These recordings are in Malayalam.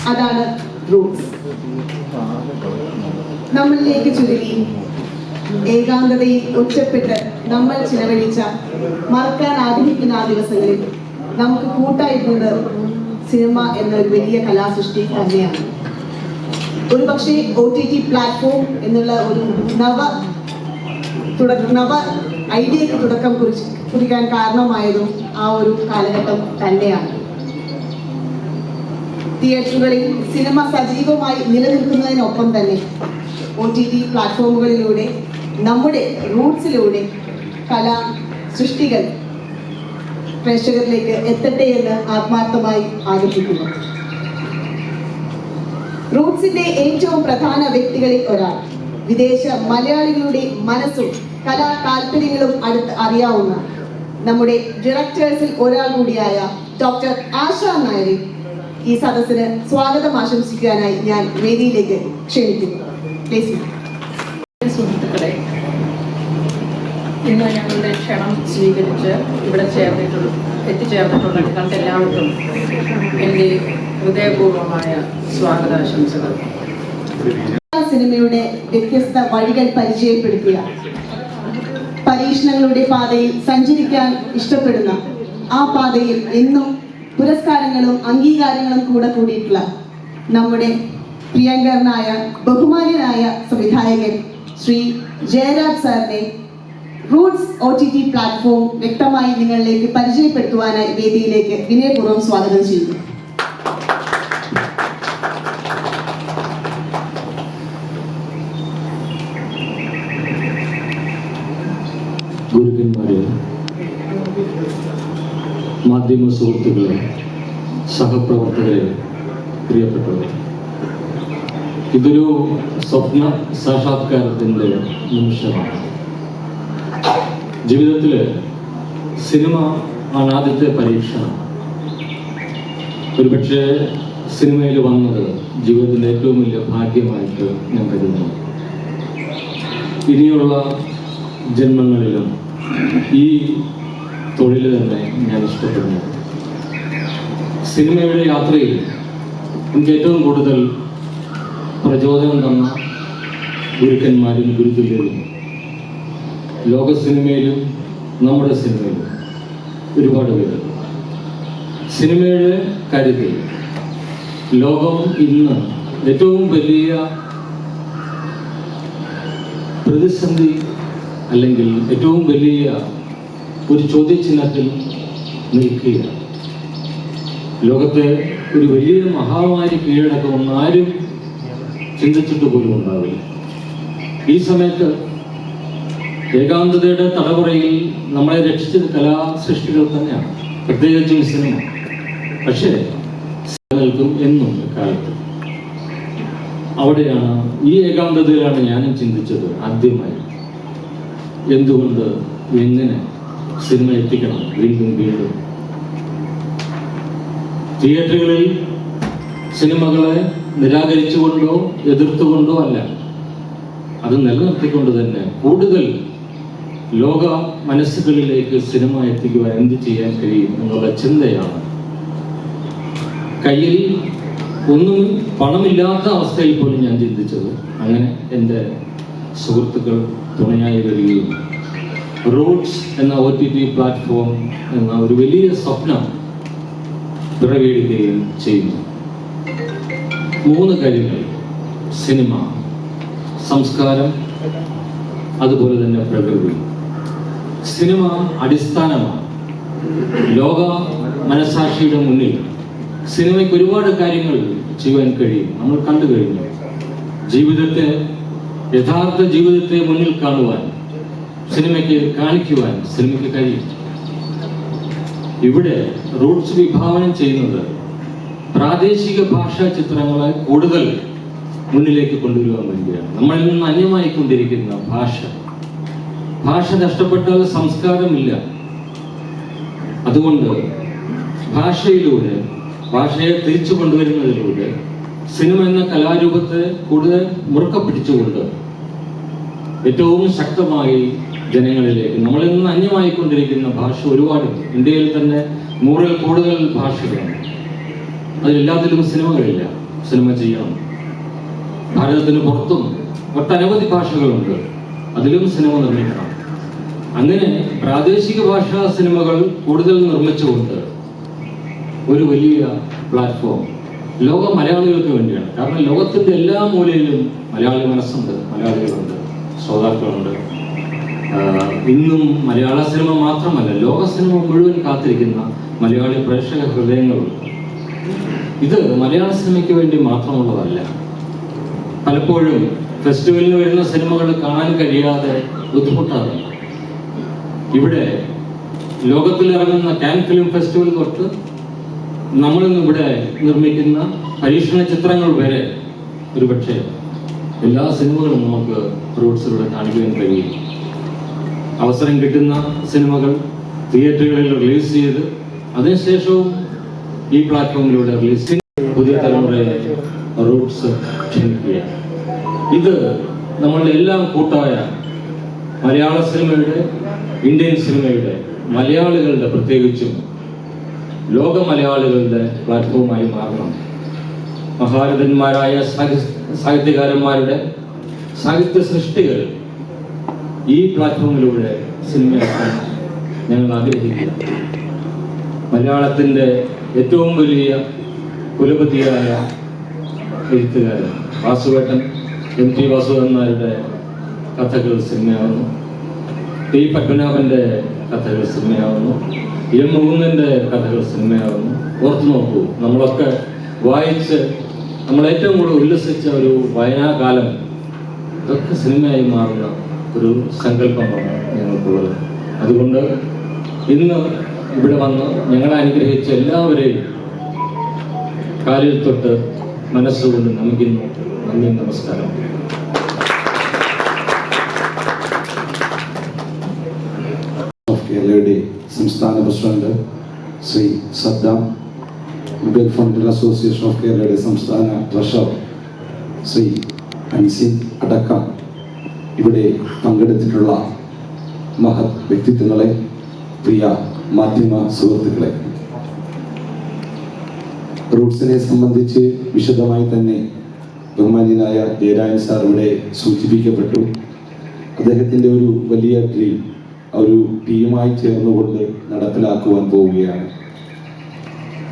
അതാണ് റൂട്ട്സ്. നമ്മളിലേക്ക് ചുരുങ്ങി ഏകാന്തതയിൽ ഒറ്റപ്പെട്ട് നമ്മൾ ചിലവഴിച്ച മറക്കാൻ ആഗ്രഹിക്കുന്ന ആ ദിവസങ്ങളിൽ നമുക്ക് കൂട്ടായിരുന്നത് സിനിമ എന്നൊരു വലിയ കലാസൃഷ്ടി തന്നെയാണ്. ഒരു പക്ഷേ OTT പ്ലാറ്റ്ഫോം എന്നുള്ള ഒരു നവ ഐഡിയക്ക് തുടക്കം കുറിക്കാൻ കാരണമായതും ആ ഒരു കാലഘട്ടം തന്നെയാണ്. തിയേറ്ററുകളിൽ സിനിമ സജീവമായി നിലനിൽക്കുന്നതിനൊപ്പം തന്നെ OTT പ്ലാറ്റ്ഫോമുകളിലൂടെ നമ്മുടെ റൂട്ട്സിലൂടെ കലാ സൃഷ്ടികൾ പ്രേക്ഷകരിലേക്ക് എത്തട്ടെ എന്ന് ആത്മാർത്ഥമായി ആഗ്രഹിക്കുന്നു. റൂട്ട്സിന്റെ ഏറ്റവും പ്രധാന വ്യക്തികളിൽ ഒരാൾ, വിദേശ മലയാളികളുടെ മനസ്സും കലാ താല്പര്യങ്ങളും അടുത്ത് അറിയാവുന്ന നമ്മുടെ ഡയറക്ടേഴ്സിൽ ഒരാൾ കൂടിയായ ഡോക്ടർ ആശ നായരെ ഈ സദസ്സിന് സ്വാഗതം ആശംസിക്കാനായി ഞാൻ വേദിയിലേക്ക് ക്ഷണിക്കുന്നു. സുഹൃത്തുക്കളെ, ഇന്ന് ഞങ്ങളുടെ ക്ഷണം സ്വീകരിച്ച് ഇവിടെ എത്തിച്ചേർന്നിട്ടുള്ള നിങ്ങൾക്ക് എല്ലാവർക്കും എൻ്റെ ഹൃദയപൂർവമായ സ്വാഗതാശംസകൾ. സിനിമയുടെ വ്യത്യസ്ത വഴികൾ പരിചയപ്പെടുത്തിയ, പരീക്ഷണങ്ങളുടെ പാതയിൽ സഞ്ചരിക്കാൻ ഇഷ്ടപ്പെടുന്ന, ആ പാതയിൽ എന്നും പുരസ്കാരങ്ങളും അംഗീകാരങ്ങളും കൂടിയിട്ടുള്ള നമ്മുടെ പ്രിയങ്കരനായ ബഹുമാന്യനായ സംവിധായകൻ ശ്രീ ജയരാജ് സാറിനെ റൂട്ട്സ് OTT പ്ലാറ്റ്ഫോം വ്യക്തമായി നിങ്ങളിലേക്ക് പരിചയപ്പെടുത്തുവാനായി വേദിയിലേക്ക് വിനയപൂർവ്വം സ്വാഗതം ചെയ്യുന്നു. ഗുരുക്കന്മാരെ, മാധ്യമ സുഹൃത്തുക്കളെ, സഹപ്രവർത്തകരെ, പ്രിയപ്പെട്ടവരെ, ഇതൊരു സ്വപ്ന സാക്ഷാത്കാരത്തിൻ്റെ നിമിഷമാണ്. ജീവിതത്തിൽ സിനിമ ആണ് ആദ്യത്തെ പരീക്ഷണം. ഒരുപക്ഷെ സിനിമയിൽ വന്നത് ജീവിതത്തിൻ്റെ ഏറ്റവും വലിയ ഭാഗ്യമായിട്ട് ഞാൻ കരുതുന്നു. ഇനിയുള്ള ജന്മങ്ങളിലും ഈ തൊഴിൽ തന്നെ ഞാൻ ഇഷ്ടപ്പെടുന്നു. സിനിമയുടെ യാത്രയിൽ എനിക്ക് ഏറ്റവും കൂടുതൽ പ്രചോദനം തന്ന ഗുരുക്കന്മാരും ഗുരുതുല്യരും ലോക സിനിമയിലും നമ്മുടെ സിനിമയിലും ഒരുപാട് പേര്. സിനിമയുടെ കാര്യത്തിൽ ലോകം ഇന്ന് ഏറ്റവും വലിയ പ്രതിസന്ധി അല്ലെങ്കിൽ ഏറ്റവും വലിയ ഒരു ചോദ്യചിഹ്നത്തിൽ നിൽക്കുകയാണ്. ലോകത്തെ ഒരു വലിയ മഹാമാരി കീഴടക്കുമെന്ന് ആരും ചിന്തിച്ചിട്ട് പോലും ഉണ്ടാവില്ല. ഈ സമയത്ത് ഏകാന്തതയുടെ തടവറയിൽ നമ്മളെ രക്ഷിച്ചത് കലാസൃഷ്ടികൾ തന്നെയാണ്, പ്രത്യേകിച്ചും സിനിമ. പക്ഷേ നിൽക്കും എന്നും കാലത്ത് അവിടെയാണ്, ഈ ഏകാന്തതയിലാണ് ഞാനും ചിന്തിച്ചത് ആദ്യമായി. എന്തുകൊണ്ട്, എങ്ങനെ സിനിമ എത്തിക്കണം വീണ്ടും വീണ്ടും? തിയേറ്ററുകളിൽ സിനിമകളെ നിരാകരിച്ചുകൊണ്ടോ എതിർത്തുകൊണ്ടോ അല്ല, അത് നിലനിർത്തിക്കൊണ്ട് തന്നെ കൂടുതൽ ലോക മനസ്സുകളിലേക്ക് സിനിമ എത്തിക്കുവാൻ എന്ത് ചെയ്യാൻ കഴിയും എന്നുള്ള ചിന്തയാണ്. കയ്യിൽ ഒന്നും പണമില്ലാത്ത അവസ്ഥയിൽ പോലും ഞാൻ ചിന്തിച്ചത്. അങ്ങനെ എൻ്റെ സുഹൃത്തുക്കൾ തുണയായി വരികയും റൂട്ട്സ് എന്ന OTT പ്ലാറ്റ്ഫോം എന്ന ഒരു വലിയ സ്വപ്നം പിറവിയെടുക്കുകയും ചെയ്യുന്നു. 3 കാര്യങ്ങൾ: സിനിമ, സംസ്കാരം, അതുപോലെ തന്നെ പ്രകൃതി. സിനിമ അടിസ്ഥാനമാണ്. ലോക മനസാക്ഷിയുടെ മുന്നിൽ സിനിമയ്ക്ക് ഒരുപാട് കാര്യങ്ങൾ ചെയ്യാൻ കഴിയും. നമ്മൾ കണ്ടു കഴിഞ്ഞു. ജീവിതത്തെ, യഥാർത്ഥ ജീവിതത്തെ മുന്നിൽ കാണുവാൻ സിനിമയ്ക്ക് കാണിക്കുവാൻ സിനിമയ്ക്ക് കഴിയും. ഇവിടെ റൂട്ട്സ് വിഭാവനം ചെയ്യുന്നത് പ്രാദേശിക ഭാഷാ ചിത്രങ്ങളെ കൂടുതൽ മുന്നിലേക്ക് കൊണ്ടുവരുവാൻ വേണ്ടിയാണ്. നമ്മളിൽ നിന്ന് അന്യമായിക്കൊണ്ടിരിക്കുന്ന ഭാഷ നഷ്ടപ്പെട്ടാൽ സംസ്കാരമില്ല. അതുകൊണ്ട് ഭാഷയിലൂടെ, ഭാഷയെ തിരിച്ചു കൊണ്ടുവരുന്നതിലൂടെ സിനിമ എന്ന കലാരൂപത്തെ കൂടുതൽ മുറുക്ക പിടിച്ചുകൊണ്ട് ഏറ്റവും ശക്തമായി ജനങ്ങളിലേക്ക്, നമ്മളിൽ നിന്ന് അന്യമായിക്കൊണ്ടിരിക്കുന്ന ഭാഷ ഒരുപാടുണ്ട്. ഇന്ത്യയിൽ തന്നെ 100-ൽ കൂടുതൽ ഭാഷകളാണ്. അതിലെല്ലാത്തിലും സിനിമകളില്ല. സിനിമ ചെയ്യണം. ഭാരതത്തിന് പുറത്തും ഒട്ടനവധി ഭാഷകളുണ്ട്, അതിലും സിനിമ നിർമ്മിക്കണം. അങ്ങനെ പ്രാദേശിക ഭാഷാ സിനിമകൾ കൂടുതൽ നിർമ്മിച്ചുകൊണ്ട് ഒരു വലിയ പ്ലാറ്റ്ഫോം ലോക മലയാളികൾക്ക് വേണ്ടിയാണ്. കാരണം ലോകത്തിന്റെ എല്ലാ മൂലയിലും മലയാളി മനസ്സുണ്ട്, മലയാളികളുണ്ട്, ശ്രോതാക്കളുണ്ട്. ഇന്നും മലയാള സിനിമ മാത്രമല്ല, ലോക സിനിമ മുഴുവൻ കാത്തിരിക്കുന്ന മലയാളി പ്രേക്ഷക ഹൃദയങ്ങളുണ്ട്. ഇത് മലയാള സിനിമയ്ക്ക് വേണ്ടി മാത്രമുള്ളതല്ല. പലപ്പോഴും ഫെസ്റ്റിവലിന് വരുന്ന സിനിമകൾ കാണാൻ കഴിയാതെ ബുദ്ധിമുട്ടാണ്. ഇവിടെ ലോകത്തിൽ ഇറങ്ങുന്ന കാൻ ഫിലിം ഫെസ്റ്റിവൽ തൊട്ട് നമ്മളിന്ന് ഇവിടെ നിർമ്മിക്കുന്ന പരീക്ഷണ ചിത്രങ്ങൾ വരെ ഒരുപക്ഷെ എല്ലാ സിനിമകളും നമുക്ക് റൂട്ട്സിലൂടെ കാണിക്കാൻ കഴിയും. അവസരം കിട്ടുന്ന സിനിമകൾ തിയേറ്ററുകളിൽ റിലീസ് ചെയ്ത് അതിനുശേഷവും ഈ പ്ലാറ്റ്ഫോമിലൂടെ റിലീസ് പുതിയ തലമുറയെ റൂട്ട്സ് ക്ഷണിക്കുക. ഇത് നമ്മളുടെ എല്ലാം കൂട്ടായ മലയാള സിനിമയുടെ, ഇന്ത്യൻ സിനിമയുടെ, മലയാളികളുടെ, പ്രത്യേകിച്ചും ലോക മലയാളികളുടെ പ്ലാറ്റ്ഫോമായി മാറണം. മഹാരഥന്മാരായ സാഹിത്യകാരന്മാരുടെ സാഹിത്യ സൃഷ്ടികൾ ഈ പ്ലാറ്റ്ഫോമിലൂടെ സിനിമയാക്കാൻ ഞങ്ങൾ ആഗ്രഹിക്കുക. മലയാളത്തിൻ്റെ ഏറ്റവും വലിയ കുലപതിയായ എഴുത്തുകാരൻ വാസുവേട്ടൻ, MT വാസുദേവൻ നായരുടെ കഥകൾ സിനിമയാവുന്നു. T പത്മനാഭന്റെ കഥകൾ സിനിമയാവുന്നു. M മുകുന്ദന്റെ കഥകൾ സിനിമയാവുന്നു. ഓർത്തു നോക്കൂ, നമ്മളൊക്കെ വായിച്ച് നമ്മൾ ഏറ്റവും കൂടുതൽ ഉല്ലസിച്ച ഒരു വായനാകാലം ഇതൊക്കെ സിനിമയായി മാറുന്ന ഒരു സങ്കല്പമാണ് ഞങ്ങൾക്കുള്ളത്. അതുകൊണ്ട് ഇന്ന് ഇവിടെ വന്ന് ഞങ്ങളെ അനുഗ്രഹിച്ച എല്ലാവരെയും കാലിൽ തൊട്ട് മനസ്സുകൊണ്ട് നമിക്കുന്നു. നന്ദി, നമസ്കാരം. കേരളയുടെ സംസ്ഥാന president Shri Saddam, mobile phone association of കേരളയുടെ സംസ്ഥാന ട്രഷറർ ശ്രീ അൻസിൻ അടക്കം ഇവിടെ പങ്കെടുത്തിട്ടുള്ള മഹത് വ്യക്തിത്വങ്ങളെ, പ്രിയ മാധ്യമ സുഹൃത്തുക്കളെ, റൂട്ട്സിനെ സംബന്ധിച്ച് വിശദമായി തന്നെ ബഹുമാന്യനായ ജയരാജൻ സാർ ഇവിടെ സൂചിപ്പിക്കപ്പെട്ടു. അദ്ദേഹത്തിൻ്റെ ഒരു വലിയ ഡ്രീം ഒരു ടീമായി ചേർന്നുകൊണ്ട് നടപ്പിലാക്കുവാൻ പോവുകയാണ്.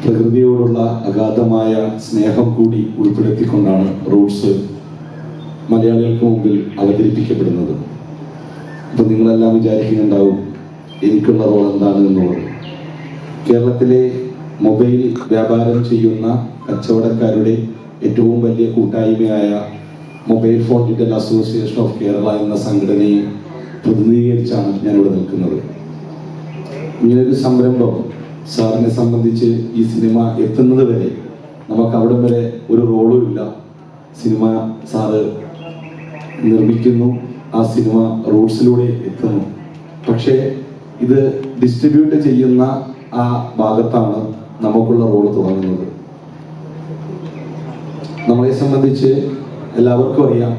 പ്രകൃതിയോടുള്ള അഗാധമായ സ്നേഹം കൂടി ഉൾപ്പെടുത്തിക്കൊണ്ടാണ് റൂട്ട്സ് മലയാളികൾക്ക് മുമ്പിൽ അവതരിപ്പിക്കപ്പെടുന്നത്. അപ്പം നിങ്ങളെല്ലാം വിചാരിക്കുന്നുണ്ടാവും എനിക്കുള്ള റോൾ എന്താണ് എന്നുള്ളത്. കേരളത്തിലെ മൊബൈൽ വ്യാപാരം ചെയ്യുന്ന കച്ചവടക്കാരുടെ ഏറ്റവും വലിയ കൂട്ടായ്മയായ mobile phone retail association of Kerala എന്ന സംഘടനയെ പ്രതിനിധീകരിച്ചാണ് ഞാനിവിടെ നിൽക്കുന്നത്. ഇങ്ങനൊരു സംരംഭം സാറിനെ സംബന്ധിച്ച് ഈ സിനിമ എത്തുന്നത് വരെ നമുക്ക് അവിടം വരെ ഒരു റോളും ഇല്ല. സിനിമ സാറ് നിർമ്മിക്കുന്നു, ആ സിനിമ റൂട്ട്സിലൂടെ എത്തുന്നു. പക്ഷേ ഇത് ഡിസ്ട്രിബ്യൂട്ട് ചെയ്യുന്ന ആ ഭാഗത്താണ് നമുക്കുള്ള റോള് തുടങ്ങുന്നത്. നമ്മളെ സംബന്ധിച്ച് എല്ലാവർക്കും അറിയാം,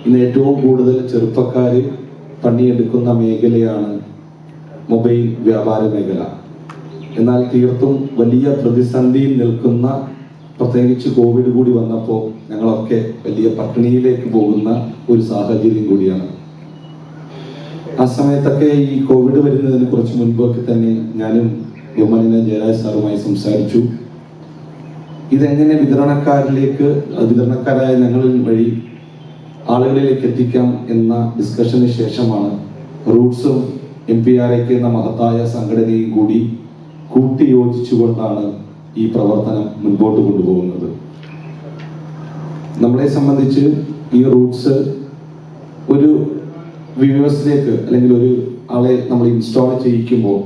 ഇന്ന് ഏറ്റവും കൂടുതൽ ചെറുപ്പക്കാർ പണിയെടുക്കുന്ന മേഖലയാണ് മൊബൈൽ വ്യാപാര മേഖല. എന്നാൽ തീർത്തും വലിയ പ്രതിസന്ധിയിൽ നിൽക്കുന്ന, പ്രത്യേകിച്ച് കോവിഡ് കൂടി വന്നപ്പോൾ ഞങ്ങളൊക്കെ വലിയ പട്ടിണിയിലേക്ക് പോകുന്ന ഒരു സാഹചര്യം കൂടിയാണ്. ആ സമയത്തൊക്കെ ഈ കോവിഡ് വരുന്നതിന് കുറച്ച് മുൻപൊക്കെ തന്നെ ഞാനും ബഹുമാന്യനായ ജയരാജ് സാറുമായി സംസാരിച്ചു. ഇതെങ്ങനെ വിതരണക്കാരായ ഞങ്ങളിൽ വഴി ആളുകളിലേക്ക് എത്തിക്കാം എന്ന ഡിസ്കഷന് ശേഷമാണ് റൂട്ട്സും MPRAK എന്ന മഹത്തായ സംഘടനയും കൂടി കൂട്ടിയോജിച്ചുകൊണ്ടാണ് ഈ പ്രവർത്തനം മുൻപോട്ട് കൊണ്ടുപോകുന്നത്. നമ്മളെ സംബന്ധിച്ച് ഈ റൂട്ട്സ് ഒരു വ്യൂവേഴ്സിലേക്ക് അല്ലെങ്കിൽ ഒരു ആളെ നമ്മൾ ഇൻസ്റ്റാൾ ചെയ്യിക്കുമ്പോൾ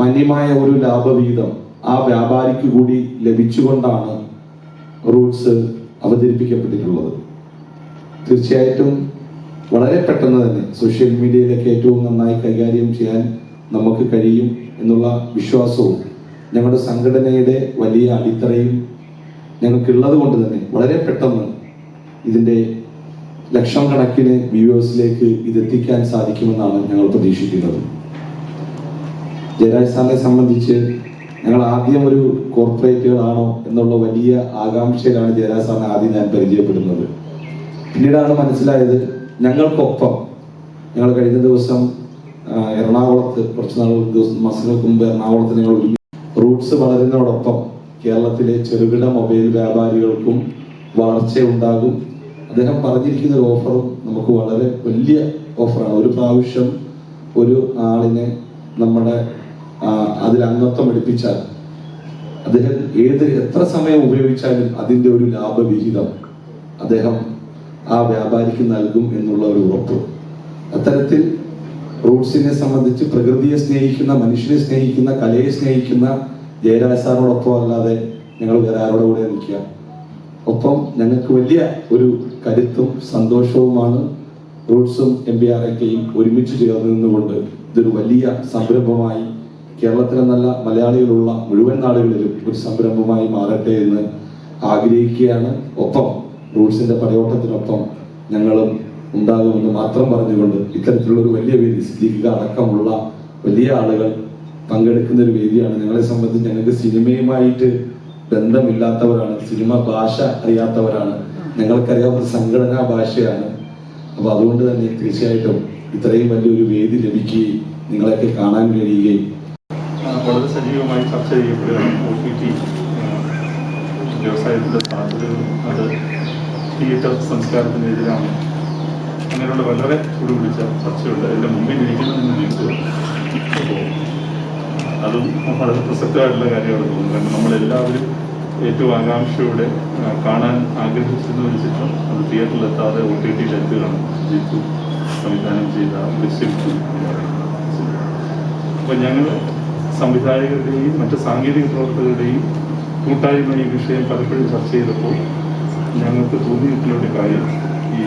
മാന്യമായ ഒരു ലാഭവിഹിതം ആ വ്യാപാരിക്ക് കൂടി ലഭിച്ചുകൊണ്ടാണ് റൂട്ട്സ് അവതരിപ്പിക്കപ്പെട്ടിട്ടുള്ളത്. തീർച്ചയായിട്ടും വളരെ പെട്ടെന്ന് തന്നെ സോഷ്യൽ മീഡിയയിലൊക്കെ ഏറ്റവും നന്നായി കൈകാര്യം ചെയ്യാൻ നമുക്ക് കഴിയും എന്നുള്ള വിശ്വാസവും ഞങ്ങളുടെ സംഘടനയുടെ വലിയ അടിത്തറയും ഞങ്ങൾക്കുള്ളത് കൊണ്ട് തന്നെ വളരെ പെട്ടെന്ന് ഇതിൻ്റെ ലക്ഷം കണക്കിന് വ്യൂവേഴ്സിലേക്ക് ഇതെത്തിക്കാൻ സാധിക്കുമെന്നാണ് ഞങ്ങൾ പ്രതീക്ഷിക്കുന്നത്. ജയരാജ് സാറിനെ സംബന്ധിച്ച് ഞങ്ങൾ ആദ്യം ഒരു കോർപ്പറേറ്റുകളാണോ എന്നുള്ള വലിയ ആകാംക്ഷയിലാണ് ജയരാജ് സാറിനെ ആദ്യം ഞാൻ പരിചയപ്പെടുന്നത്. പിന്നീടാണ് മനസ്സിലായത് ഞങ്ങൾക്കൊപ്പം, ഞങ്ങൾ കഴിഞ്ഞ ദിവസം എറണാകുളത്ത് കുറച്ച് മാസങ്ങൾക്ക് മുമ്പ് എറണാകുളത്ത് ഞങ്ങൾ റൂട്ട്സ് വളരുന്നതോടൊപ്പം കേരളത്തിലെ ചെറുകിട മൊബൈൽ വ്യാപാരികൾക്കും വളർച്ചയുണ്ടാകും. അദ്ദേഹം പറഞ്ഞിരിക്കുന്ന ഒരു ഓഫറും നമുക്ക് വളരെ വലിയ ഓഫറാണ്. ഒരു പ്രാവശ്യം ഒരു ആളിനെ നമ്മുടെ അതിൽ അംഗത്വം എടുപ്പിച്ചാൽ അദ്ദേഹം എത്ര സമയം ഉപയോഗിച്ചാലും അതിൻ്റെ ഒരു ലാഭവിഹിതം അദ്ദേഹം ആ വ്യാപാരിക്ക് നൽകും എന്നുള്ള ഒരു ഉറപ്പ്. അത്തരത്തിൽ റൂട്ട്സിനെ സംബന്ധിച്ച് പ്രകൃതിയെ സ്നേഹിക്കുന്ന, മനുഷ്യനെ സ്നേഹിക്കുന്ന, കലയെ സ്നേഹിക്കുന്ന ജയരാജ് സാറിനോടൊപ്പം അല്ലാതെ ഞങ്ങൾ വേറെ ആരോടെ കൂടെ നിൽക്കുക. ഒപ്പം ഞങ്ങൾക്ക് വലിയ ഒരു കരുത്തും സന്തോഷവുമാണ് റൂട്ട്സും MPRAKയും ഒരുമിച്ച് ചേർന്ന് നിന്നുകൊണ്ട് ഇതൊരു വലിയ സംരംഭമായി കേരളത്തിലെ നല്ല മലയാളികളുള്ള മുഴുവൻ നാടുകളിലും ഒരു സംരംഭമായി മാറട്ടെ എന്ന് ആഗ്രഹിക്കുകയാണ്. ഒപ്പം റൂട്ട്സിന്റെ പടയോട്ടത്തിനൊപ്പം ഞങ്ങളും ഉണ്ടാകുമെന്ന് മാത്രം പറഞ്ഞുകൊണ്ട് ഇത്തരത്തിലുള്ള ഒരു വലിയ വേദി, സിദ്ദീഖ് അടക്കമുള്ള വലിയ ആളുകൾ പങ്കെടുക്കുന്ന ഒരു വേദിയാണ്. ഞങ്ങളെ സംബന്ധിച്ച് ഞങ്ങൾക്ക് സിനിമയുമായിട്ട് ബന്ധമില്ലാത്തവരാണ്, സിനിമ ഭാഷ അറിയാത്തവരാണ്, ഞങ്ങൾക്കറിയാവുന്ന സംഘടനാ ഭാഷയാണ്. അപ്പൊ അതുകൊണ്ട് തന്നെ തീർച്ചയായിട്ടും ഇത്രയും വലിയൊരു വേദി ലഭിക്കുകയും നിങ്ങളെയൊക്കെ കാണാൻ കഴിയുകയും വളരെ സജീവമായി ചർച്ച ചെയ്യപ്പെടുകയാണ്. OTT വ്യവസായത്തിൻ്റെ സാധ്യതകളും അത് തിയേറ്റർ സംസ്കാരത്തിനെതിരാണ്. അങ്ങനെയുള്ള വളരെ ചുടുപിടിച്ച ചർച്ചയുണ്ട്. അതിൻ്റെ മുമ്പിൽ ഇരിക്കുന്നത് നിന്ന് നിൽക്കുക. അപ്പോൾ അതും വളരെ പ്രസക്തമായിട്ടുള്ള കാര്യമാണ് തോന്നുന്നത്. കാരണം നമ്മളെല്ലാവരും ഏറ്റവും ആകാംക്ഷയോടെ കാണാൻ ആഗ്രഹിച്ചിരുന്ന ഒരു ചിത്രം അത് തിയേറ്ററിലെത്താതെ OTT-യിലെത്തുകയാണ്. ജിത്തു സംവിധാനം ചെയ്ത ദൃശ്യത്തു. അപ്പോൾ ഞങ്ങൾ സംവിധായകരുടെയും മറ്റ് സാങ്കേതിക പ്രവർത്തകരുടെയും കൂട്ടായ്മ ഈ വിഷയം പലപ്പോഴും ചർച്ച ചെയ്തപ്പോൾ ഞങ്ങൾക്ക് തോന്നിയിട്ടുള്ള ഒരു കാര്യം, ഈ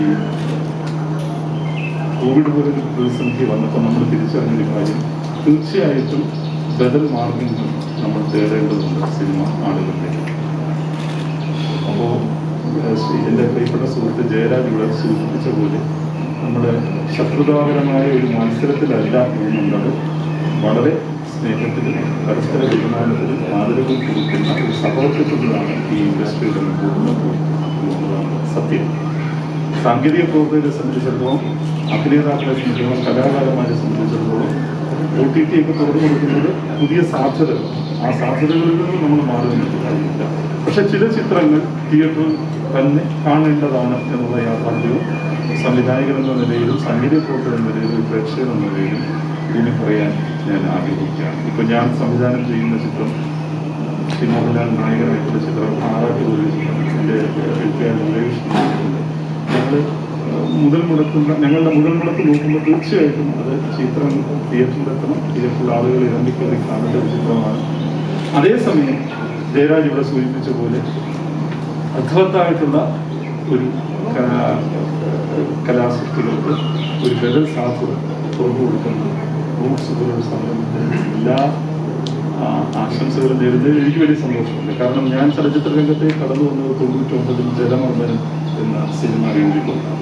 കോവിഡ് പോലൊരു പ്രതിസന്ധി വന്നപ്പോൾ നമ്മൾ തിരിച്ചറിഞ്ഞൊരു കാര്യം, തീർച്ചയായിട്ടും ബദൽ മാർഗങ്ങൾ നമ്മൾ തേടേണ്ടതുണ്ട് സിനിമ ആളുകളുടെ. അപ്പോൾ എൻ്റെ പ്രിയപ്പെട്ട സുഹൃത്ത് ജയരാജ് ഇവിടെ സൂചിപ്പിച്ച പോലെ നമ്മുടെ ശത്രുതാപരമായ ഒരു മത്സരത്തിലല്ല എന്നുള്ളത് വളരെ സ്നേഹത്തിലും പരസ്പര ബഹുമാനത്തിലും ആദരവും കൊടുക്കുന്ന ഒരു സഹോദരത്തിലാണ് ഈ ഇൻഡസ്ട്രിയുടെ മുമ്പോട്ട് എന്നുള്ളതാണ് സത്യം. സാങ്കേതിക പ്രവർത്തകരെ സംബന്ധിച്ചിടത്തോളം, അഭിനേതാക്കളെ സംബന്ധിച്ചിടത്തോളം, കലാകാരന്മാരെ സംബന്ധിച്ചിടത്തോളം OTT ഒക്കെ തുറന്നു കൊടുക്കുന്നത് പുതിയ സാധ്യതകൾ. ആ സാധ്യതകളിൽ നിന്ന് നമ്മൾ മാറുന്നില്ല കാര്യമില്ല. പക്ഷെ ചില ചിത്രങ്ങൾ തിയേറ്ററിൽ തന്നെ കാണേണ്ടതാണ് എന്നുള്ള യാഥാർത്ഥ്യവും സംവിധായകൻ എന്ന നിലയിലും സാങ്കേതിക പ്രവർത്തകൻ എന്ന നിലയിലും പ്രേക്ഷകൻ എന്ന നിലയിലും ഇതിനെ പറയാൻ ഞാൻ ആഗ്രഹിക്കുകയാണ്. ഇപ്പം ഞാൻ സംവിധാനം ചെയ്യുന്ന ചിത്രം, മോഹൻലാൽ നായകനായിട്ടുള്ള ചിത്രം ആറാട്ടുപുഴ ചിത്രം, എൻ്റെ ഞങ്ങളുടെ മുതൽ മുടക്ക് നോക്കുമ്പോൾ തീർച്ചയായിട്ടും അത് ചിത്രം തിയേറ്ററിലെത്തണം, തിയേറ്ററിൽ ആളുകൾ ഇറങ്ങിക്കയറി കാണേണ്ട ഒരു ചിത്രമാണ്. അതേസമയം ജയരാജ് ഇവിടെ സൂചിപ്പിച്ച പോലെ അർത്ഥവത്തായിട്ടുള്ള ഒരു കലാസൃഷ്ടികൾക്ക് ഒരു ബദൽ സാധ്യത തുറന്നു കൊടുക്കുന്ന റൂട്ട്സ് പോലുള്ള സംരംഭത്തിന് എല്ലാ ആശംസകളും നേരുന്നതിൽ എനിക്ക് വലിയ സന്തോഷമുണ്ട്. കാരണം ഞാൻ ചലച്ചിത്ര രംഗത്തെ കടന്നു വന്നത് 99 ജലമർദ്ദനം എന്ന സിനിമ എഴുതിക്കൊണ്ടാണ്.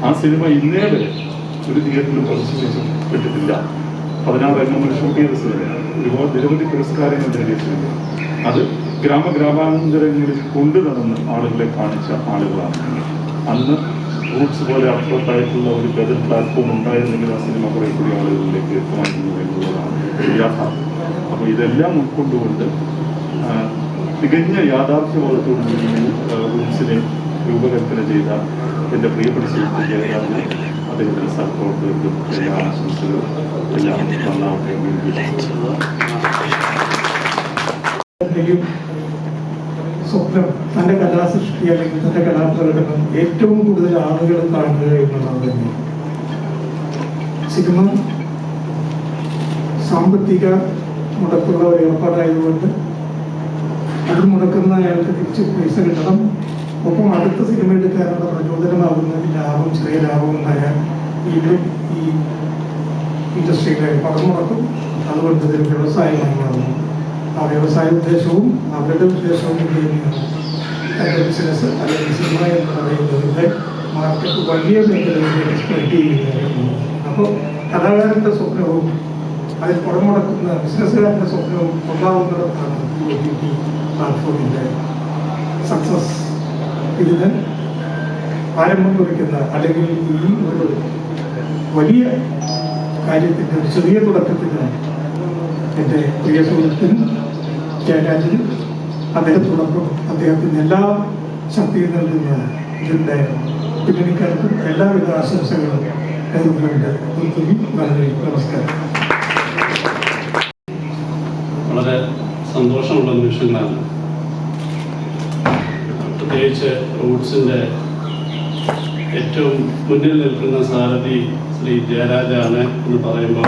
ആ സിനിമ ഇന്നേ വരെ ഒരു തിയേറ്ററിലും പ്രദർശിപ്പിക്കപ്പെട്ടിട്ടില്ല. 16 എണ്ണം ഷൂട്ട് ചെയ്ത സിനിമയാണ്. ഒരുപാട് നിരവധി പുരസ്കാരങ്ങൾ നേടിയ സിനിമ. അത് ഗ്രാമഗ്രാമാന്തരങ്ങളിൽ കൊണ്ടു നടന്ന് ആളുകളെ കാണിച്ച ആളുകളാണ്. അന്ന് റൂട്ട്സ് പോലെ അർത്ഥവത്തായിട്ടുള്ള ഒരു ബദൽ പ്ലാറ്റ്ഫോം ഉണ്ടായിരുന്നെങ്കിൽ ആ സിനിമ കുറെ കൂടി ആളുകളിലേക്ക് എത്തുമായിരുന്നു എന്നുള്ളതാണ് യാഥാർത്ഥ്യം. അപ്പോൾ ഇതെല്ലാം ഉൾക്കൊണ്ടുകൊണ്ട് തികഞ്ഞ യാഥാർത്ഥ്യബോധത്തോടുകൂടി റൂട്ട്സിനെ രൂപകൽപ്പന ചെയ്ത എൻ്റെ പ്രിയപ്പെട്ട സുഹൃത്ത് ജയരാജന്, അദ്ദേഹത്തിൻ്റെ സഹപ്രവർത്തകർക്കും എല്ലാ ആശംസകളും എല്ലാം നന്നാവട്ടെ. സ്വപ്നം തൻ്റെ കലാസൃഷ്ടി അല്ലെങ്കിൽ തൻ്റെ കലാപ്രകടനം ഏറ്റവും കൂടുതൽ ആളുകൾ കാണുക എന്നുള്ളത് തന്നെ. സിനിമ സാമ്പത്തിക മുടക്കുള്ള ഒരു ഏർപ്പാടായതുകൊണ്ട് അത് മുടക്കുന്ന അയാൾക്ക് തിരിച്ച് പൈസ കിട്ടണം. ഒപ്പം അടുത്ത സിനിമ എടുക്കാനുള്ള പ്രചോദനമാകുന്ന ലാഭം, ചെറിയ ലാഭം ഉണ്ടായാൽ വീണ്ടും ഈ ഇൻഡസ്ട്രിയിലെ പണം മുടക്കും. അതുകൊണ്ട് ഇതൊരു വ്യവസായമായി മാറുന്നു. ആ വ്യവസായ ഉദ്ദേശവും അവരുടെ ഉദ്ദേശവും തൻ്റെ ബിസിനസ് അല്ലെങ്കിൽ സിനിമ എന്ന് പറയുന്നതിൻ്റെ മാർക്കറ്റ് വലിയ മേഖലയിലേക്ക് സ്പ്രെഡ് ചെയ്യുകയായിരുന്നു. അപ്പോൾ കലാകാരൻ്റെ സ്വപ്നവും അതിൽ പണം മുടക്കുന്ന ബിസിനസ്സുകാരൻ്റെ സ്വപ്നവും ഉണ്ടാവുന്നിടത്താണ് OTT പ്ലാറ്റ്ഫോമിൻ്റെ സക്സസ്. ഇതിന് ആരംഭം കുറിക്കുന്ന അല്ലെങ്കിൽ ഈ ഒരു വലിയ കാര്യത്തിൻ്റെ ഒരു ചെറിയ തുടക്കത്തിന് എൻ്റെ പ്രിയ സുഹൃത്തിന് ജയരാജന് അദ്ദേഹത്തോടൊപ്പം അദ്ദേഹത്തിന് എല്ലാ ശക്തിയും നൽകുന്ന ഇതിൻ്റെ പിന്നണിക്കാർക്കും എല്ലാവിധ ആശംസകളും നേരുന്നുണ്ട്. നന്ദി, നമസ്കാരം. വളരെ സന്തോഷമുള്ള നിമിഷങ്ങളാണ്. പ്രത്യേകിച്ച് റൂട്ട്സിൻ്റെ ഏറ്റവും മുന്നിൽ നിൽക്കുന്ന സാരഥി ശ്രീ ജയരാജാണ് എന്ന് പറയുമ്പോൾ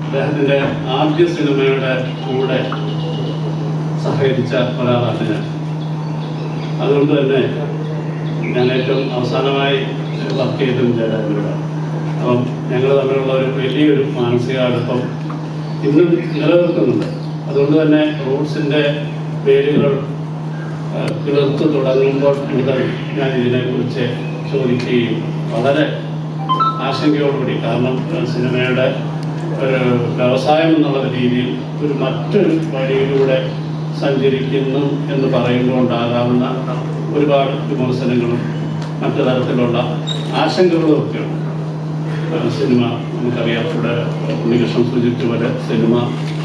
അദ്ദേഹത്തിൻ്റെ ആദ്യ സിനിമയുടെ കൂടെ സഹകരിച്ച ഒരാളാണ് ഞാൻ. അതുകൊണ്ട് തന്നെ ഞാൻ ഏറ്റവും അവസാനമായി വർക്ക് ചെയ്തതും ജയരാജനോടാണ്. അപ്പം ഞങ്ങൾ തമ്മിലുള്ള ഒരു വലിയൊരു മാനസിക അടുപ്പം ഇന്നും നിലനിൽക്കുന്നുണ്ട്. അതുകൊണ്ട് തന്നെ റൂട്ട്സിൻ്റെ വേരുകൾ കിളിർത്തു തുടങ്ങുമ്പോൾ മുതൽ ഞാൻ ഇതിനെക്കുറിച്ച് ചോദിക്കുകയും വളരെ ആശങ്കയോടുകൂടി, കാരണം സിനിമയുടെ ഒരു വ്യവസായം എന്നുള്ള രീതിയിൽ മറ്റൊരു വഴിയിലൂടെ സഞ്ചരിക്കുന്നു എന്ന് പറയുമ്പോൾ ഉണ്ടാകാവുന്ന ഒരുപാട് വിമർശനങ്ങളും മറ്റു തരത്തിലുള്ള ആശങ്കകളും ഒക്കെയുണ്ട്. സിനിമ നമുക്കറിയാം, ഇവിടെ ഉണ്ണികൃഷ്ണൻ സൂചിപ്പിച്ച പോലെ സിനിമ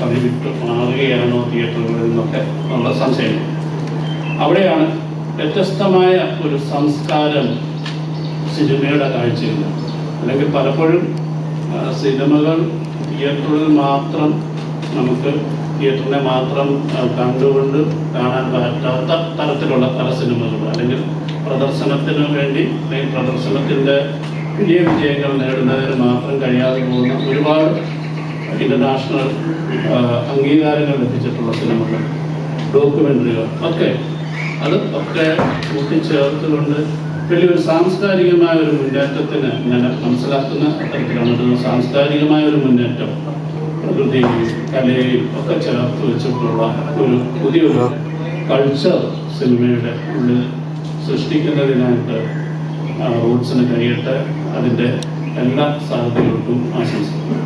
പതിവിട്ട് മാറുകയാണോ തിയേറ്ററുകളിൽ നിന്നൊക്കെ ഉള്ള സംശയം. അവിടെയാണ് വ്യത്യസ്തമായ ഒരു സംസ്കാരം സിനിമയുടെ കാഴ്ചയിൽ. അല്ലെങ്കിൽ പലപ്പോഴും സിനിമകൾ തിയേറ്ററിൽ മാത്രം നമുക്ക് തിയേറ്ററിനെ മാത്രം കണ്ടുകൊണ്ട് കാണാൻ പറ്റാത്ത തരത്തിലുള്ള പല സിനിമകൾ, അല്ലെങ്കിൽ പ്രദർശനത്തിന് വേണ്ടി അല്ലെങ്കിൽ പ്രദർശനത്തിൻ്റെ വലിയ വിജയങ്ങൾ നേടുന്നതിന് മാത്രം കഴിയാതെ പോകുന്ന ഒരുപാട് ഇന്റർനാഷണൽ അംഗീകാരങ്ങൾ ലഭിച്ചിട്ടുള്ള സിനിമകൾ, ഡോക്യുമെൻ്ററികൾ ഒക്കെ അത് ഒക്കെ കൂട്ടിച്ചേർത്തുകൊണ്ട് വലിയൊരു സാംസ്കാരികമായ ഒരു മുന്നേറ്റത്തിന് ഞാൻ മനസ്സിലാക്കുന്ന തരത്തിലാണ് ഒരു സാംസ്കാരികമായ ഒരു മുന്നേറ്റം പ്രകൃതിയും കലയെയും ഒക്കെ ചേർത്ത് വെച്ചിട്ടുള്ള ഒരു പുതിയൊരു കൾച്ചർ സിനിമയുടെ ഉള്ളിൽ സൃഷ്ടിക്കുന്നതിനായിട്ട് റൂട്ട്സിന് കഴിയട്ടെ. അതിൻ്റെ എല്ലാ സാധ്യതകൾക്കും ആശംസിക്കുന്നു.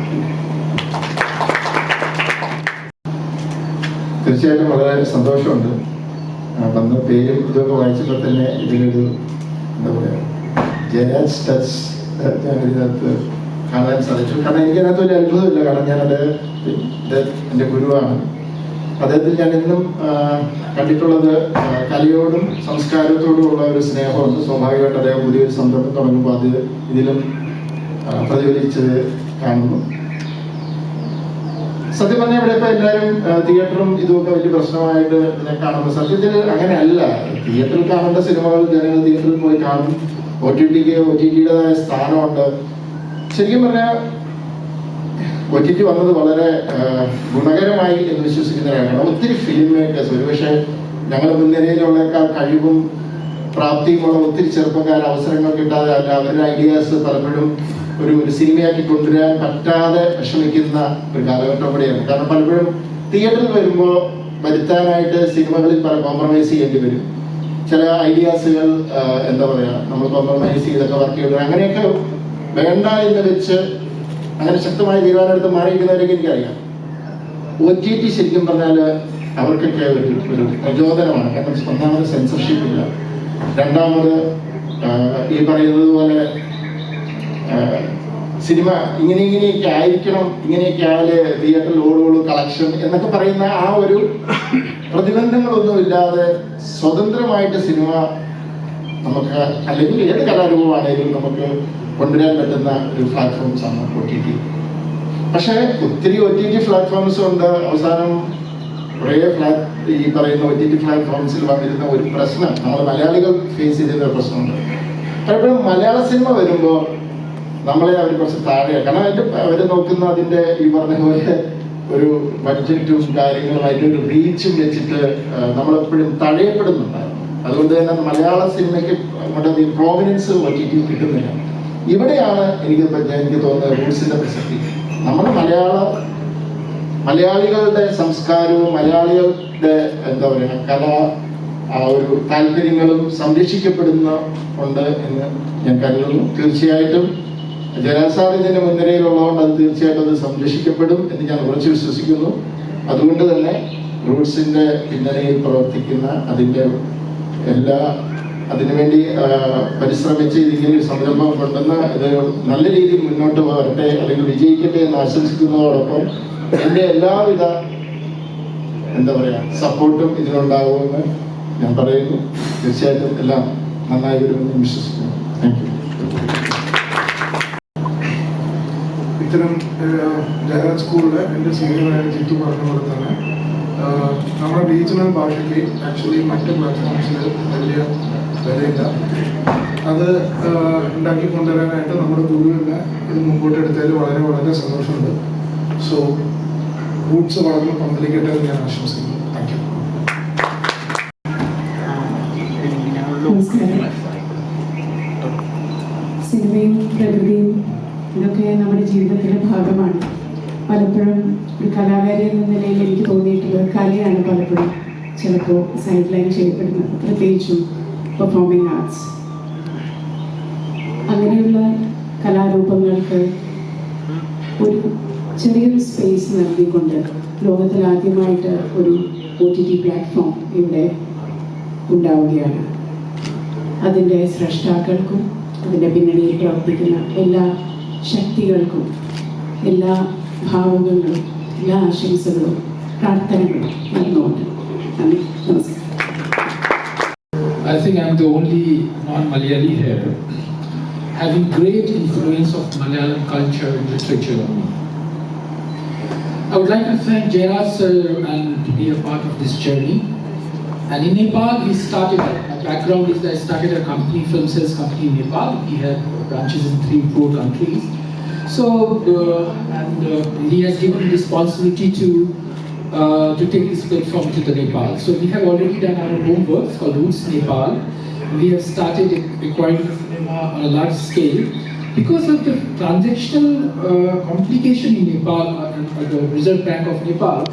തീർച്ചയായിട്ടും വളരെ സന്തോഷമുണ്ട്. വന്ന പേരും ഇതൊക്കെ വായിച്ചപ്പോൾ തന്നെ ഇതിനൊരു എന്താ പറയുക ജയരാജ് ടച്ച് ഞാൻ ഇതിനകത്ത് കാണാൻ സാധിച്ചു. കാരണം എനിക്കതിനകത്ത് ഒരു അത്ഭുതമില്ല. കാരണം ഞാനത് എൻ്റെ ഗുരുവാണ്. അദ്ദേഹത്തിൽ ഞാൻ എന്നും കണ്ടിട്ടുള്ളത് കലയോടും സംസ്കാരത്തോടും ഉള്ള ഒരു സ്നേഹമുണ്ട്. സ്വാഭാവികമായിട്ട് അദ്ദേഹം പുതിയൊരു സംരംഭം തുടങ്ങുമ്പോൾ അത് ഇതിലും പ്രതിഫലിച്ച് കാണുന്നു. സത്യം പറഞ്ഞാൽ ഇവിടെ ഇപ്പൊ എല്ലാവരും തിയേറ്ററും ഇതുമൊക്കെ വലിയ പ്രശ്നമായിട്ട് ഇതിനെ കാണുന്നു. സത്യത്തിൽ അങ്ങനെയല്ല. തിയേറ്ററിൽ കാണേണ്ട സിനിമകൾ ജനങ്ങൾ തിയേറ്ററിൽ പോയി കാണും. OTTയുടേതായ സ്ഥാനമുണ്ട്. ശരിക്കും പറഞ്ഞാൽ OTT വന്നത് വളരെ ഗുണകരമായി എന്ന് വിശ്വസിക്കുന്നവരാണ്. ഒത്തിരി ഫിലിം മേക്കേഴ്സ്, ഒരുപക്ഷെ ഞങ്ങളുടെ മുൻനിരയിലുള്ളേക്കാൾ കഴിവും പ്രാപ്തിയുമുള്ള ഒത്തിരി ചെറുപ്പക്കാർ അവസരങ്ങൾ കിട്ടാതെ അല്ല അവരുടെ ഐഡിയാസ് പലപ്പോഴും ഒരു സിനിമയാക്കി കൊണ്ടുവരാൻ പറ്റാതെ വിഷമിക്കുന്ന ഒരു കാലഘട്ടം കൂടിയാണ്. കാരണം പലപ്പോഴും തിയേറ്ററിൽ വരുമ്പോൾ വരുത്താനായിട്ട് സിനിമകളിൽ പല കോംപ്രമൈസ് ചെയ്യേണ്ടി വരും. ചില ഐഡിയാസുകൾ എന്താ പറയുക നമ്മൾ കോംപ്രമൈസ് ചെയ്തൊക്കെ വർക്ക് ചെയ്തു. അങ്ങനെയൊക്കെ വേണ്ട എന്ന് വെച്ച് അങ്ങനെ ശക്തമായ തീരുമാനമെടുത്ത് മാറിയിരിക്കുന്നവരൊക്കെ എനിക്കറിയാം. OTT ശരിക്കും പറഞ്ഞാൽ അവർക്കൊക്കെ ഒരു പ്രചോദനമാണ്. കാരണം ഒന്നാമത് സെൻസർഷിപ്പ് ഇല്ല, രണ്ടാമത് ഈ പറയുന്നത് പോലെ സിനിമ ഇങ്ങനെയൊക്കെ ആയിരിക്കണം, ഇങ്ങനെയൊക്കെ ആയാല് തിയേറ്ററിൽ ഓടുള്ളൂ കളക്ഷൻ എന്നൊക്കെ പറയുന്ന ആ ഒരു പ്രതിബന്ധങ്ങളൊന്നും ഇല്ലാതെ സ്വതന്ത്രമായിട്ട് സിനിമ നമുക്ക് അല്ലെങ്കിൽ ഏത് കലാരൂപമാണെങ്കിലും നമുക്ക് കൊണ്ടുവരാൻ പറ്റുന്ന ഒരു പ്ലാറ്റ്ഫോംസ് ആണ് OTT. പക്ഷേ ഒത്തിരി OTT പ്ലാറ്റ്ഫോംസ് ഉണ്ട്. അവസാനം കുറേ ഈ പറയുന്ന OTT പ്ലാറ്റ്ഫോംസിൽ വന്നിരുന്ന ഒരു പ്രശ്നം നമ്മൾ മലയാളികൾ ഫേസ് ചെയ്തിരുന്ന ഒരു പ്രശ്നമുണ്ട്. പലപ്പോഴും മലയാള സിനിമ വരുമ്പോൾ നമ്മളെ അവർ കുറച്ച് താഴെയാണ്. കാരണം അവർ നോക്കുന്ന അതിൻ്റെ ഈ പറഞ്ഞ പോലെ ഒരു ബഡ്ജറ്റും കാര്യങ്ങളും അതിൻ്റെ ഒരു റീച്ചും വെച്ചിട്ട് നമ്മളെപ്പോഴും തഴയപ്പെടുന്നുണ്ടായിരുന്നു. അതുകൊണ്ട് തന്നെ മലയാള സിനിമയ്ക്ക് അങ്ങോട്ട് പ്രോമിനൻസ് OTT കിട്ടുന്നില്ല. ഇവിടെയാണ് എനിക്ക് തോന്നുന്നത് റൂട്ട്സിന്റെ പ്രസക്തി. നമ്മൾ മലയാളികളുടെ സംസ്കാരവും മലയാളികളുടെ എന്താ പറയുക കല ആ ഒരു താല്പര്യങ്ങളും സംരക്ഷിക്കപ്പെടുന്നുണ്ട് എന്ന് ഞാൻ കരുതുന്നു. തീർച്ചയായിട്ടും ജയരാജ് സാർ ഇതിന്റെ മുൻനിരയിലുള്ളതുകൊണ്ട് അത് തീർച്ചയായിട്ടും അത് സംരക്ഷിക്കപ്പെടും എന്ന് ഞാൻ ഉറച്ചു വിശ്വസിക്കുന്നു. അതുകൊണ്ട് തന്നെ റൂട്ട്സിന്റെ പിന്നണിയിൽ പ്രവർത്തിക്കുന്ന അതിന്റെ അതിനുവേണ്ടി പരിശ്രമിച്ച് ഇതിങ്ങനെ ഒരു സംരംഭം കൊണ്ടുവന്ന് ഇത് നല്ല രീതിയിൽ മുന്നോട്ട് വരട്ടെ അല്ലെങ്കിൽ വിജയിക്കട്ടെ എന്ന് ആശംസിക്കുന്നതോടൊപ്പം എൻ്റെ എല്ലാവിധ എന്താ പറയാ സപ്പോർട്ടും ഇതിനുണ്ടാകുമെന്ന് ഞാൻ പറയുന്നു. തീർച്ചയായിട്ടും എല്ലാം നന്നായി വരുമെന്ന് വിശ്വസിക്കുന്നു. Thank you. ഇത്തരം ജയരാജ് സ്കൂളിലെ എൻ്റെ സീനിയറായ ജിത്തു പറഞ്ഞ പോലെ തന്നെ നമ്മുടെ റീജിയണൽ ഭാഷയ്ക്ക് ആക്ച്വലി മറ്റ് പ്ലാറ്റ്ഫോംസിൽ വലിയ വിലയില്ല. അത് ഉണ്ടാക്കി കൊണ്ടുവരാനായിട്ട് നമ്മുടെ ഗുരുവിനെ ഇത് മുമ്പോട്ട് എടുത്തതിൽ വളരെ വളരെ സന്തോഷമുണ്ട്. സോ റൂട്ട്സ് വളർന്ന് പന്തലിക്കട്ടെ എന്ന് ഞാൻ ആശംസിക്കുന്നു. Thank you. സിനിമയും പ്രകൃതിയും ഇതൊക്കെ നമ്മുടെ ജീവിതത്തിൻ്റെ ഭാഗമാണ്. പലപ്പോഴും ഒരു കലാകാരി എന്ന നിലയിൽ എനിക്ക് തോന്നിയിട്ടുള്ളത് കലയാണ് പലപ്പോഴും ചിലപ്പോൾ സൈഡ് ലൈൻ ചെയ്യപ്പെടുന്നത്, പ്രത്യേകിച്ചും പെർഫോമിംഗ് ആർട്സ്. അങ്ങനെയുള്ള കലാരൂപങ്ങൾക്ക് ഒരു ചെറിയൊരു സ്പേസ് നൽകിക്കൊണ്ട് ലോകത്തിൽ ആദ്യമായിട്ട് ഒരു OTT പ്ലാറ്റ്ഫോം ഇവിടെ ഉണ്ടാവുകയാണ്. അതിൻ്റെ സ്രഷ്ടാക്കൾക്കും അതിൻ്റെ പിന്നണിയിൽ പ്രവർത്തിക്കുന്ന എല്ലാ ശക്തികൾക്കും എല്ലാ ഭാവുകങ്ങളും എല്ലാ ആശംസകളും പ്രാർത്ഥനകളും നടന്നുകൊണ്ട് നന്ദി, നമസ്കാരം. I think I'm the only non-Malayali here, having great influence of Malayalam culture and literature on me. I would like to thank Jairaj sir and to be a part of this journey. And in Nepal, we started, my background is that I started a company, film sales company in Nepal. We have branches in 3-4 countries. So, he has given responsibility to to take this platform to the Nepal. So we have already done our homework. It's called Roots Nepal. We have started acquiring cinema on a large scale. Because of the transactional complication in Nepal, the Reserve Bank of Nepal,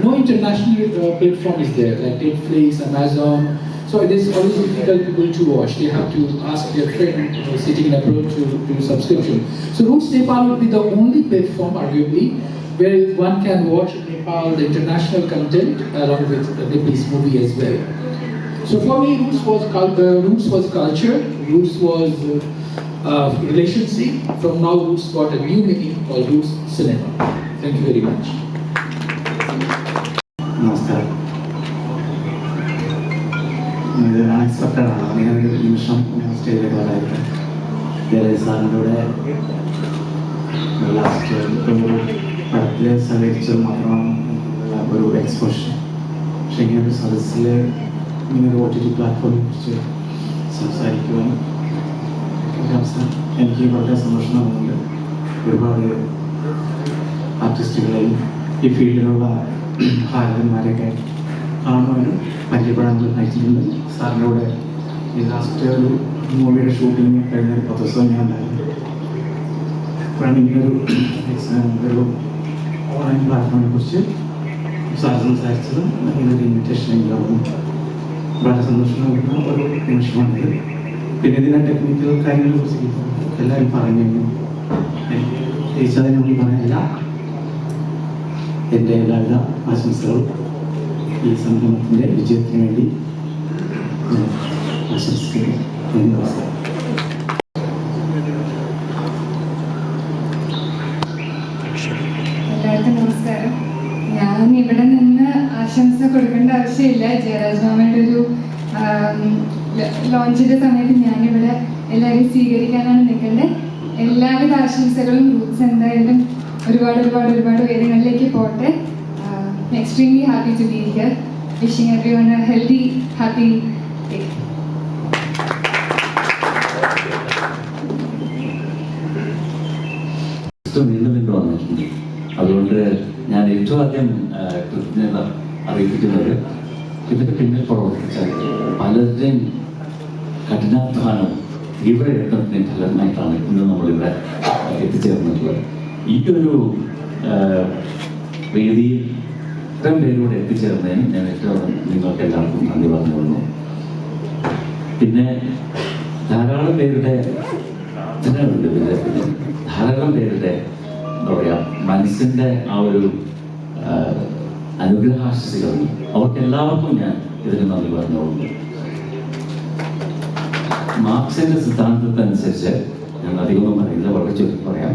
no international platform is there, like Netflix, Amazon. So it is always difficult people to watch. They have to ask their friend sitting abroad to do subscription. So Roots Nepal would be the only platform, arguably, where one can watch Nepal, the international content, along with the Nepalese movie as well. So for me, Roots was culture, Roots was relationship. From now, Roots got a new meaning called Roots Cinema. Thank you very much. നമസ്കാരം. ഇത് അൺഎക്സ്പെക്റ്റഡ് ആണ്. അങ്ങനെ ഒരു നിമിഷം ഞാൻ സ്റ്റേജിലേക്ക് വരായിട്ട് ജയരാജ് സാറിൻ്റെ കൂടെ ലാസ്റ്റ് ഒരു പടത്തിൽ സഹകരിച്ചത് മാത്രമാണ് ഒരു എക്സ്പോഷർ. പക്ഷെ ഇങ്ങനെ ഒരു സദസ്സിൽ ഇങ്ങനെ ഒരു OTT പ്ലാറ്റ്ഫോമിനെ കുറിച്ച് സംസാരിക്കുവാൻ അവസരം എനിക്ക് വളരെ സന്തോഷം തോന്നുന്നുണ്ട്. ഒരുപാട് ആർട്ടിസ്റ്റുകളെയും ഈ ഫീൽഡിലുള്ള ഭാരതന്മാരെയൊക്കെ കാണുവാനും പരിചയപ്പെടാനും കഴിച്ചിട്ടുണ്ട്. സാറിൻ്റെ കൂടെ ഈ ലാസ്റ്റ് ഒരു മൂവിയുടെ ഷൂട്ടിങ് കഴിഞ്ഞ 10 ദിവസം ഞാൻ ഉണ്ടായിരുന്നു. അപ്പോഴാണ് ഇങ്ങനൊരു ഓൺലൈൻ പ്ലാറ്റ്ഫോമിനെ കുറിച്ച് സാർ സംസാരിച്ചതും ഇങ്ങനൊരു ഇൻവിറ്റേഷൻ ഉണ്ടാകുന്നു. വളരെ സന്തോഷം നൽകുന്ന ഒരു നിമിഷമാണിത്. പിന്നെ ഇതിൻ്റെ ടെക്നിക്കൽ കാര്യങ്ങളെ കുറിച്ച് എല്ലാവരും പറഞ്ഞു കഴിഞ്ഞു. എനിക്ക് തിരിച്ചതിനൊന്നും പറയാനില്ല. എൻ്റെ എല്ലാവിധ ആശംസകളും ഈ സംരംഭത്തിൻ്റെ വിജയത്തിന് വേണ്ടി ആശംസിക്കുന്നു. നമസ്കാരം. എല്ലാവർക്കും നമസ്കാരം. ഞാൻ ഇവിടെ നിന്ന് ആശംസ കൊടുക്കേണ്ട ആവശ്യമില്ല. ജയരാജ് മാമയുടെ ഒരു ലോഞ്ചിന്റെ സമയത്ത് ഞാനിവിടെ എല്ലാവരെയും സ്വീകരിക്കാനാണ് നിൽക്കേണ്ടത്. എല്ലാവിധ ആശംസകളും. റൂട്ട്സ് എന്തായാലും ഒരുപാട് ഒരുപാട് ഒരുപാട് ഉയരങ്ങളിലേക്ക് പോട്ടെ. Extremely happy to be here. Wishing everyone a healthy happy day. നീണ്ടു വന്നിട്ടുണ്ട്. അതുകൊണ്ട് ഞാൻ ഏറ്റവും ആദ്യം കൃതജ്ഞത അറിയിക്കുന്നത് ഇതിന് പിന്നിൽ പ്രവർത്തിച്ച പലരുടെയും കഠിനാധ്വാനം ഇവിടെ എടുക്കുന്നതിന് ഫലമായിട്ടാണ് ഇന്ന് നമ്മളിവിടെ എത്തിച്ചേർന്നിട്ടുള്ളത്. ഈ ഒരു വേദിയിൽ ഇത്രയും പേരോട് എത്തിച്ചേർന്നതിന് ഞാൻ ഏറ്റവും നിങ്ങൾക്ക് എല്ലാവർക്കും നന്ദി പറഞ്ഞുകൊള്ളുന്നു. പിന്നെ ധാരാളം പേരുടെ ഉണ്ട് ധാരാളം പേരുടെ എന്താ പറയുക മനസ്സിൻ്റെ ആ ഒരു അനുഗ്രഹാശികൾ അവർക്ക് എല്ലാവർക്കും ഞാൻ ഇതിന് നന്ദി പറഞ്ഞുകൊള്ളുന്നു. മാർക്സിന്റെ സിദ്ധാന്തത്തെ അനുസരിച്ച് ഞാൻ അധികമൊന്നും പറയുന്നില്ല, വളരെ ചുരുക്കി പറയാം.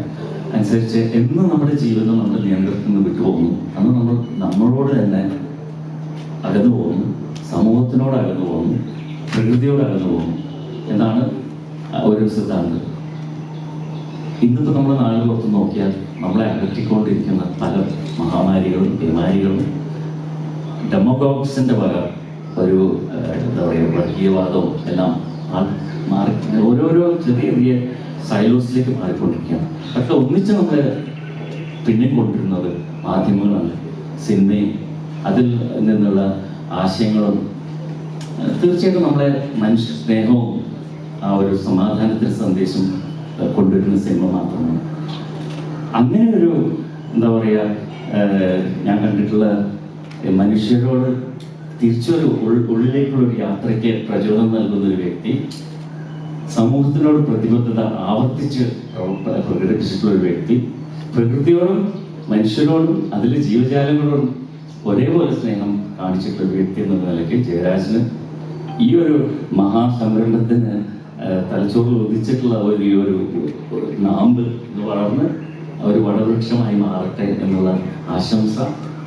അനുസരിച്ച് എന്ന് നമ്മുടെ ജീവിതം നമ്മുടെ നിയന്ത്രണത്തിൽ നിന്ന് വിട്ടുപോകുന്നു അന്ന് നമ്മൾ നമ്മളോട് തന്നെ അകന്നു പോകുന്നു, സമൂഹത്തിനോട് അകന്നു പോകുന്നു, പ്രകൃതിയോട് അകന്നു പോകുന്നു എന്നാണ് ഒരു സിദ്ധാന്തം. ഇന്നിപ്പോൾ നമ്മൾ നാളെ പുറത്ത് നോക്കിയാൽ നമ്മളെ അകറ്റിക്കൊണ്ടിരിക്കുന്ന പല മഹാമാരികളും ബിമാരികളും ഡെമോക്രാറ്റ്സിന്റെ വക ഒരു എന്താ പറയുക വർഗീയവാദവും എല്ലാം മാറി ഓരോരോ ചെറിയ ചെറിയ സൈലോസിലേക്ക് മാറിക്കൊണ്ടിരിക്കുകയാണ്. പക്ഷെ ഒന്നിച്ച് നമ്മളെ പിന്നെ കൊണ്ടിരുന്നത് മാധ്യമങ്ങളാണ്, സിനിമയും അതിൽ നിന്നുള്ള ആശയങ്ങളും. തീർച്ചയായിട്ടും നമ്മളെ മനുഷ്യ സ്നേഹവും ആ ഒരു സമാധാനത്തിന്റെ സന്ദേശം കൊണ്ടുവരുന്ന സിനിമ മാത്രമാണ്. അങ്ങനെ ഒരു എന്താ പറയുക ഞാൻ കണ്ടിട്ടുള്ള മനുഷ്യരോട് തിരിച്ചൊരു ഉള്ളിലേക്കുള്ള ഒരു യാത്രയ്ക്ക് പ്രചോദനം നൽകുന്ന ഒരു വ്യക്തി, സമൂഹത്തിനോട് പ്രതിബദ്ധത ആവർത്തിച്ച് പ്രകടിപ്പിച്ചിട്ടുള്ള ഒരു വ്യക്തി, പ്രകൃതിയോടും മനുഷ്യരോടും അതിലെ ജീവജാലങ്ങളോടും ഒരേപോലെ സ്നേഹം കാണിച്ചിട്ടുള്ള ഒരു വ്യക്തി എന്ന നിലയ്ക്ക് ജയരാജന് ഈ ഒരു മഹാസംരംഭത്തിന് തലച്ചോറിൽ ഒതിച്ചിട്ടുള്ള ഈ ഒരു നാമ്പ് ഇത് വളർന്ന് ഒരു വടവൃക്ഷമായി മാറട്ടെ എന്നുള്ള ആശംസ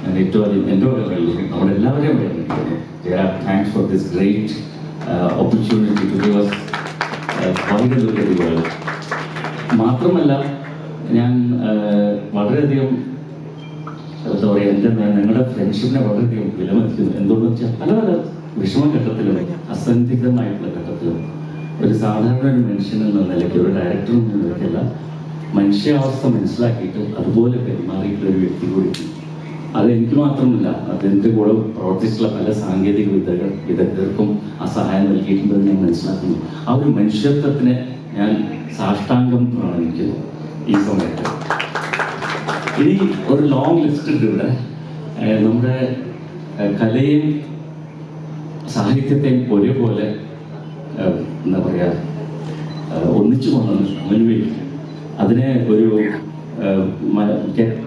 ഞാൻ ഏറ്റവും അധികം എൻ്റെ വകകളിലും നമ്മുടെ എല്ലാവരെയും പറയുന്നു. Jayaraj, thanks for this great opportunity to give us quite a look at the world. മാത്രമല്ല ഞാൻ വളരെയധികം എന്താ പറയുക എൻ്റെ നിങ്ങളുടെ ഫ്രണ്ട്ഷിപ്പിനെ വളരെയധികം വിലമതിക്കുന്നു. എന്തുകൊണ്ടെന്ന് വെച്ചാൽ പല പല വിഷമഘട്ടത്തിലും അസന്ധിഗ്ധമായിട്ടുള്ള ഘട്ടത്തിലും ഒരു സാധാരണ ഒരു മനുഷ്യൻ എന്ന നിലയ്ക്ക് ഒരു ഡയറക്ടർ എന്ന നിലയ്ക്കല്ല, മനുഷ്യാവസ്ഥ മനസ്സിലാക്കിയിട്ട് അതുപോലെ പെരുമാറിയിട്ടുള്ള ഒരു വ്യക്തി കൂടി അതെനിക്ക് മാത്രമല്ല, അതിൻ്റെ കൂടെ പ്രവർത്തിച്ചിട്ടുള്ള പല സാങ്കേതിക വിദഗ്ധർക്കും ആ സഹായം നൽകിയിട്ടുണ്ടെന്ന് ഞാൻ മനസ്സിലാക്കുന്നു. ആ ഒരു മനുഷ്യത്വത്തിന് ഞാൻ സാഷ്ടാംഗം പ്രണമിക്കുന്നു ഈ സമയത്ത്. ഇനി ഒരു ലോങ് ലിസ്റ്റ് ഉണ്ട് ഇവിടെ. നമ്മുടെ കലയും സാഹിത്യത്തെയും ഒരേപോലെ എന്താ പറയുക ഒന്നിച്ചു കൊണ്ടുവന്ന് മുൻപിൽ അതിനെ ഒരു